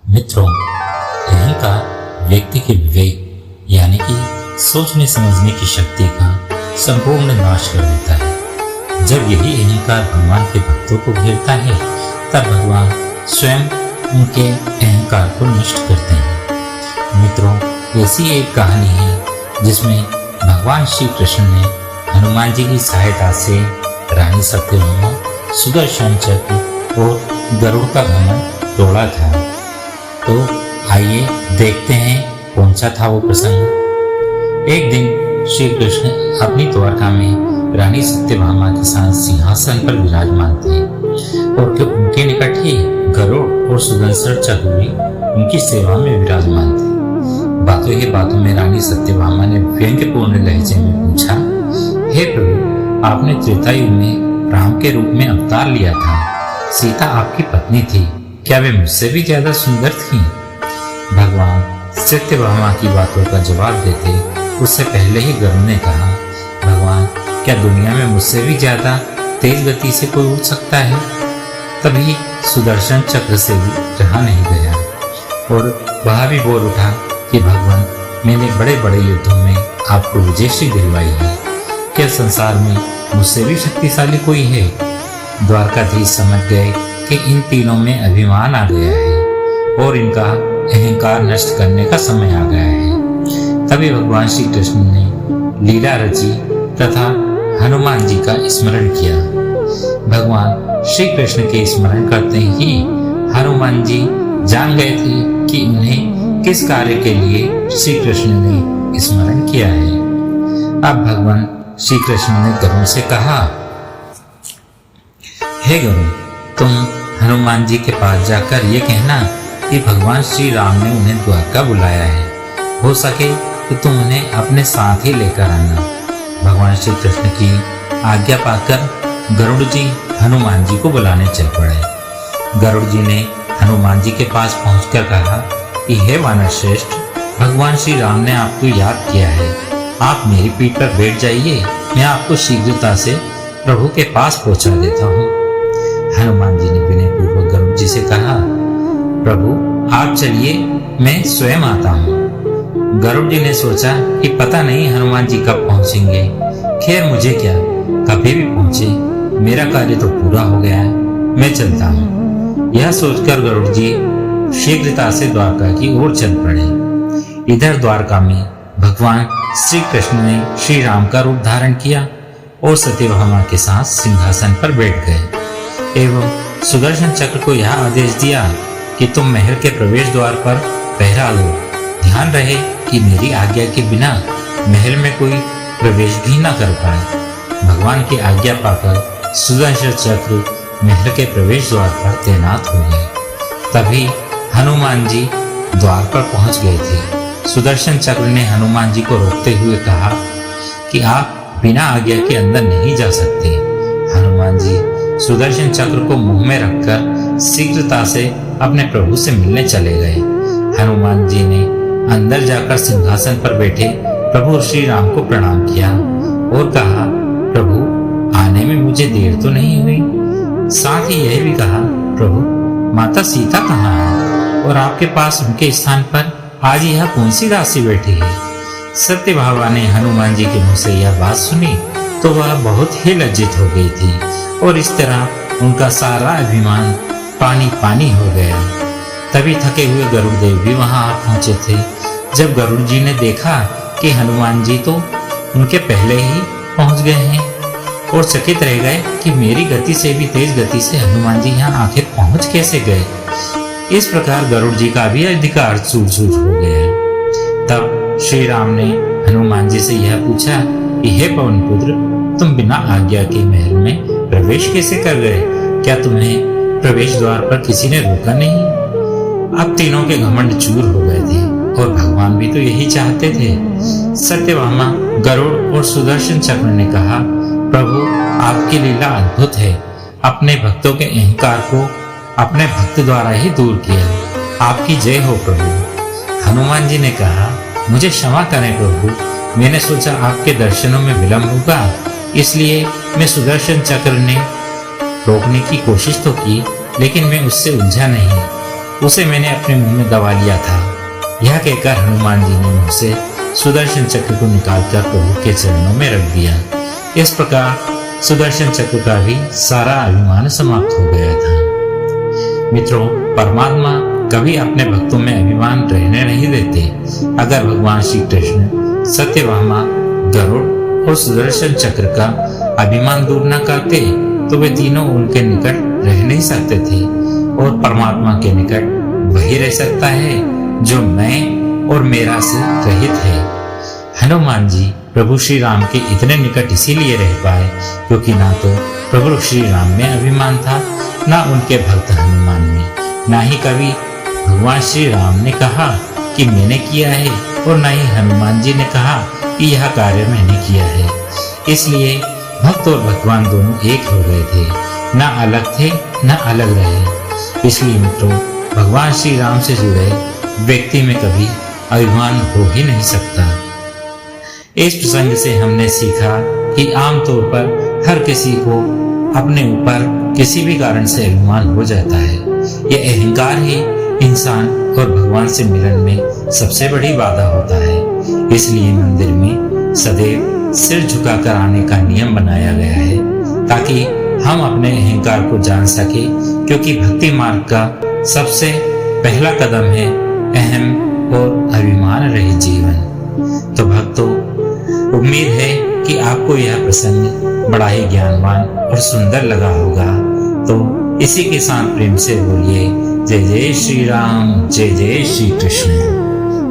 मित्रों, अहंकार व्यक्ति के विवेक यानी कि सोचने समझने की शक्ति का संपूर्ण नाश कर देता है। जब यही अहंकार भगवान के भक्तों को घेरता है तब भगवान स्वयं उनके अहंकार को नष्ट करते हैं। मित्रों, ऐसी एक कहानी है जिसमें भगवान श्री कृष्ण ने हनुमान जी की सहायता से रानी सत्यभामा, सुदर्शन चक्र और गरुड़ का घमंड तोड़ा था। तो आइए देखते हैं कौन सा था वो प्रसंग। एक दिन श्री कृष्ण अपनी द्वारका में रानी सत्यभामा के साथ सिंहासन पर विराजमान थे और उनके निकट ही गरुड़ और सुदर्शन चक्र भी उनकी सेवा में विराजमान थे। बातों ही बातों में रानी सत्यभामा ने व्यंग्यपूर्ण लहजे में पूछा, हे प्रभु, आपने त्रेता युग में राम के रूप में अवतार लिया था। सीता आपकी पत्नी थी, क्या वे मुझसे भी ज्यादा सुंदर थीं? भगवान सत्यभामा की बातों का जवाब देते उससे पहले ही गरुड़ ने कहा, भगवान, क्या दुनिया में मुझसे भी ज्यादा तेज गति से कोई उड़ सकता है? तभी सुदर्शन चक्र से भी रहा नहीं गया और वह भी बोल उठा कि भगवान, मैंने बड़े बड़े युद्धों में आपको विजयश्री दिलवाई है, क्या संसार में मुझसे भी शक्तिशाली कोई है? द्वारकाधीश समझ गए कि इन तीनों में अभिमान आ गया है और इनका अहंकार नष्ट करने का समय आ गया है। तभी भगवान श्री कृष्ण ने लीला रची तथा हनुमान जी का स्मरण किया। भगवान श्री कृष्ण के स्मरण करते ही हनुमान जी जान गए थे कि उन्हें किस कार्य के लिए श्री कृष्ण ने स्मरण किया है। अब भगवान श्री कृष्ण ने गरुड़ से कहा, हे गरुड़, तुम हनुमान जी के पास जाकर ये कहना कि भगवान श्री राम ने उन्हें द्वारका बुलाया है, हो सके तो तुम उन्हें अपने साथ ही लेकर आना। भगवान श्री कृष्ण की आज्ञा पाकर गरुड़ जी हनुमान जी को बुलाने चल पड़े। गरुड़ जी ने हनुमान जी के पास पहुंचकर कहा कि हे वानर श्रेष्ठ, भगवान श्री राम ने आपको याद किया है, आप मेरी पीठ पर बैठ जाइए, मैं आपको शीघ्रता से प्रभु के पास पहुंचा देता हूँ। हनुमान जी ने विनयपूर्वक गरुड़ जी से कहा, प्रभु आप चलिए, मैं स्वयं आता हूँ। गरुड़ जी ने सोचा कि पता नहीं हनुमान जी कब पहुंचेंगे, खैर मुझे क्या, कभी भी पहुंचे, मेरा कार्य तो पूरा हो गया है, मैं चलता हूँ। यह सोचकर गरुड़ जी शीघ्रता से द्वारका की ओर चल पड़े। इधर द्वारका में भगवान श्री कृष्ण ने श्री राम का रूप धारण किया और सत्यभामा के साथ सिंहासन पर बैठ गए एवं सुदर्शन चक्र को यह आदेश दिया कि तुम महल के प्रवेश द्वार पर पहरा लो, ध्यान रहे कि मेरी आज्ञा के बिना महल में कोई प्रवेश भी न कर पाए। भगवान की आज्ञा पाकर सुदर्शन चक्र महल के प्रवेश द्वार पर तैनात हो गए। तभी हनुमान जी द्वार पर पहुंच गए थे। सुदर्शन चक्र ने हनुमान जी को रोकते हुए कहा कि आप बिना आज्ञा के अंदर नहीं जा सकते। हनुमान जी सुदर्शन चक्र को मुंह में रखकर शीघ्रता से अपने प्रभु से मिलने चले गए। हनुमान जी ने अंदर जाकर सिंहासन पर बैठे प्रभु श्री राम को प्रणाम किया और कहा, प्रभु आने में मुझे देर तो नहीं हुई? साथ ही यह भी कहा, प्रभु माता सीता कहाँ है और आपके पास उनके स्थान पर आज यह कौन सी दासी बैठी है? सत्यभामा ने हनुमान जी के मुंह से यह बात सुनी तो वह बहुत ही लज्जित हो गई थी और इस तरह उनका सारा अभिमान पानी पानी हो गया। तभी थके हुए गरुड़ देव भी वहां आ पहुंचे थे। जब गरुड़ जी ने देखा कि हनुमान जी तो उनके पहले ही पहुंच गए हैं और चकित रह गए कि मेरी गति से भी तेज गति से हनुमान जी यहाँ आखिर पहुंच कैसे गए। इस प्रकार गरुड़ जी का भी अधिकार चूर-चूर हो गया। तब श्री राम ने हनुमान जी से यह पूछा कि हे पवन पुत्र, तुम बिना आज्ञा के महल में प्रवेश कैसे कर गए? क्या तुम्हें प्रवेश द्वार पर किसी ने रोका नहीं? अब तीनों के घमंड चूर हो गए थे और भगवान भी तो यही चाहते थे। सत्यभामा, गरुड़ और सुदर्शन चक्र ने कहा, प्रभु आपकी लीला अद्भुत है, अपने भक्तों के अहंकार को अपने भक्त द्वारा ही दूर किया, आपकी जय हो प्रभु। हनुमान जी ने कहा, मुझे क्षमा करें प्रभु, मैंने सोचा आपके दर्शनों में विलंब होगा, इसलिए मैं सुदर्शन चक्र ने रोकने की कोशिश तो की, लेकिन मैं उससे उलझा नहीं। उसे मैंने अपने मुंह में दबा लिया था। यह कहकर हनुमान जी ने मुंह से सुदर्शन चक्र को निकालकर प्रभु के चरणों में रख दिया। इस प्रकार सुदर्शन चक्र का भी सारा अभिमान समाप्त हो गया था। मित्रों, परमात्मा कभी अपने भक्तों में अभिमान रहने नहीं देते। अगर भगवान श्री कृष्ण सत्यभामा, गरुड़ और सुदर्शन चक्र का अभिमान दूर न करते तो वे तीनों उनके निकट रह नहीं सकते थे। और परमात्मा के निकट वही रह सकता है जो मैं और मेरा से रहित है। हनुमान जी प्रभु श्री राम के इतने निकट इसीलिए रह पाए क्योंकि ना तो प्रभु श्री राम में अभिमान था, ना उनके भक्त हनुमान में, ना ही कभी भगवान श्री राम ने कहा कि मैंने किया है और ना ही हनुमान जी ने कहा कि यह कार्य मैंने किया है। इसलिए भक्त और भगवान दोनों एक हो गए थे, ना अलग थे ना अलग रहे। इसलिए मित्रों, भगवान श्री राम से जुड़े व्यक्ति में कभी अभिमान हो ही नहीं सकता। इस प्रसंग से हमने सीखा कि आमतौर पर हर किसी को अपने ऊपर किसी भी कारण से अभिमान हो जाता है। यह अहंकार ही इंसान और भगवान से मिलन में सबसे बड़ी बाधा होता है। इसलिए मंदिर में सदैव सिर झुकाकर आने का नियम बनाया गया है ताकि हम अपने अहंकार को जान सके, क्योंकि भक्ति मार्ग का सबसे पहला कदम है अहम और अभिमान रहित जीवन। तो भक्तों, उम्मीद है कि आपको यह प्रसंग बड़ा ही ज्ञानवान और सुंदर लगा होगा। तो इसी के साथ प्रेम से बोलिए जय जय श्री राम, जय जय श्री कृष्ण,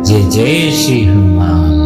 जय जय श्री हनुमान।